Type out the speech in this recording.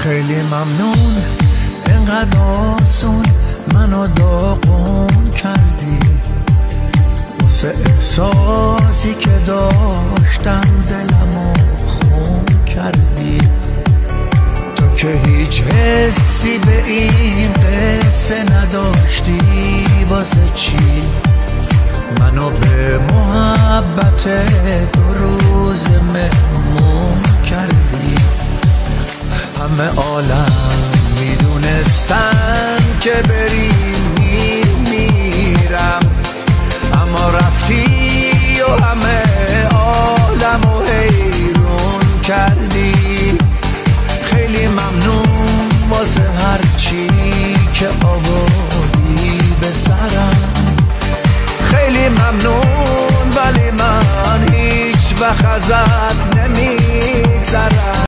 خیلی ممنون اینقدر آسون منو داغون کردی، واسه احساسی که داشتم دلمو خون کردی. تو که هیچ حسی به این قصه نداشتی، واسه چی منو به محبت 2 روز مهمون کردی؟ همه عالم میدونستن که بری میرم، اما رفتی و همه عالمو حیرون کردی. خیلی ممنون واسه هر چی که آوردی به سرم، خیلی ممنون، ولی من هیچ وقت ازت نمیگذرم.